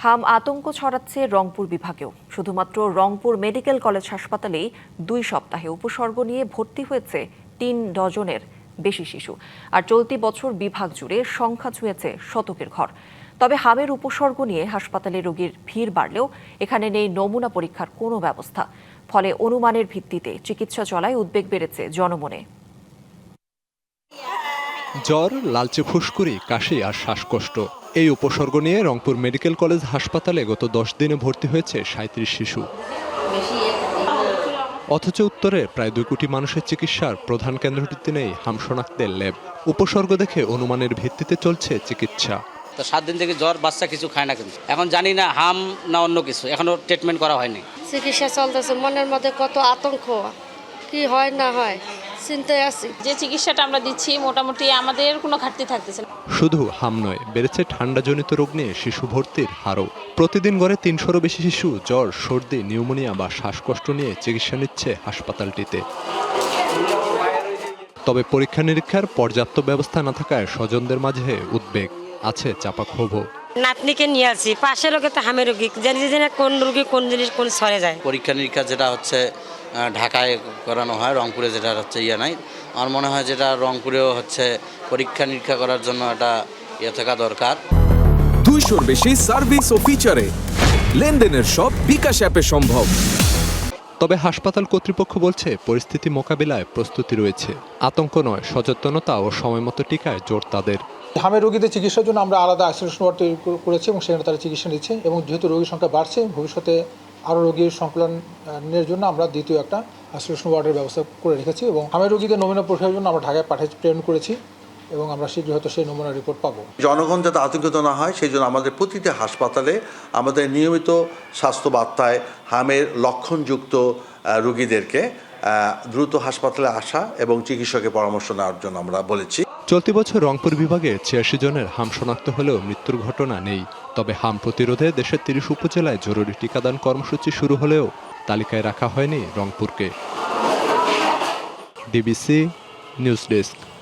হাম আতঙ্ক ছড়াচ্ছে রংপুর বিভাগেও। শুধুমাত্র রংপুর মেডিকেল কলেজ হাসপাতালেই 2 সপ্তাহে উপসর্গ নিয়ে ভর্তি হয়েছে 3 ডজনের বেশি শিশু। আর চলতি বছর বিভাগ জুড়ে সংখ্যা ছুঁয়েছে শতকের ঘর। তবে হামের উপসর্গ নিয়ে হাসপাতালে রোগীর ভিড় বাড়লেও এখানে নেই নমুনা পরীক্ষার কোনো ব্যবস্থা। ফলে অনুমানের ভিত্তিতে চিকিৎসা চলায় উদ্বেগ বেড়েছে জনমনে। জ্বর, লালচে ফুসকুড়ি, কাশি আর শ্বাসকষ্ট, এই উপসর্গ নিয়ে রংপুর মেডিকেল কলেজ হাসপাতালে গত 10 দিনে ভর্তি হয়েছে 37 শিশু। অথচ উত্তরে প্রায় 2 কোটি মানুষের চিকিৎসার প্রধান কেন্দ্রটিতে নেই হাম শনাক্তের ল্যাব। উপসর্গ দেখে অনুমানের ভিত্তিতে চলছে চিকিৎসা। তো 7 দিন থেকে জ্বর, বাচ্চা কিছু খায় না, কিন্তু এখন জানি না হাম না অন্য কিছু, এখনো ট্রিটমেন্ট করা হয়নি। চিকিৎসা চলতেছে, মনের মধ্যে কত আতঙ্ক, কি হয় না হয় চিন্তায় আছি। যে চিকিৎসাটা আমরা দিচ্ছি মোটামুটি আমাদের কোনো ঘাটতি থাকতেছে না। শুধু হাম নয়, বেড়েছে ঠান্ডাজনিত রোগ নিয়ে শিশু ভর্তির হারও। প্রতিদিন গড়ে 300-রও বেশি শিশু জ্বর, সর্দি, নিউমোনিয়া বা শ্বাসকষ্ট নিয়ে চিকিৎসা নিচ্ছে হাসপাতালটিতে। তবে পরীক্ষা নিরীক্ষার পর্যাপ্ত ব্যবস্থা না থাকায় স্বজনদের মাঝে উদ্বেগ, আছে চাপা ক্ষোভও। নাতনিকে নিয়ে আসি, পাশের রোগে তো হামের রোগী, জানি না কোন রোগী কোন জিনিস কোন সরে যায়। পরীক্ষা নিরীক্ষা যেটা হচ্ছে ঢাকায় করানো হয়, রংপুরে যেটা হচ্ছে নাই। আমার মনে হয় যেটা রংপুরেও হচ্ছে পরীক্ষা নিরীক্ষা করার জন্য একটা থাকা দরকার। 200-র বেশি সার্ভিস ও ফিচারে লেনদেনের সব বিকাশ অ্যাপে সম্ভব। তবে হাসপাতাল কর্তৃপক্ষ বলছে পরিস্থিতি মোকাবিলায় প্রস্তুতি রয়েছে। আতঙ্ক নয়, সচেতনতা ও সময়মতো টিকায় জোর তাদের। হামের রোগীদের চিকিৎসার জন্য আমরা আলাদা আইসোলেশন ওয়ার্ড তৈরি করেছি এবং সেখানে তারা চিকিৎসা নিচ্ছে। এবং যেহেতু রোগীর সংখ্যা বাড়ছে, ভবিষ্যতে আরও রোগীর সংকলনের জন্য আমরা দ্বিতীয় একটা আইসোলেশন ওয়ার্ডের ব্যবস্থা করে রেখেছি। এবং হামের রোগীদের নমুনা পরীক্ষার জন্য আমরা ঢাকায় প্রেরণ করেছি এবং আমরা শীঘ্রই হয়তো সেই নমুনা রিপোর্ট পাবো। জনগণ যাতে আতঙ্কিত না হয় সেই জন্য আমাদের প্রতিটি হাসপাতালে আমাদের নিয়মিত স্বাস্থ্য বার্তায় হামের লক্ষণযুক্ত রোগীদেরকে দ্রুত হাসপাতালে আসা এবং চিকিৎসকের পরামর্শ নেওয়ার জন্য আমরা বলেছি। চলতি বছর রংপুর বিভাগে 86 জনের হাম শনাক্ত হলেও মৃত্যুর ঘটনা নেই। তবে হাম প্রতিরোধে দেশের 30 উপজেলায় জরুরি টিকাদান কর্মসূচি শুরু হলেও তালিকায় রাখা হয়নি রংপুরকে। DBC news desk.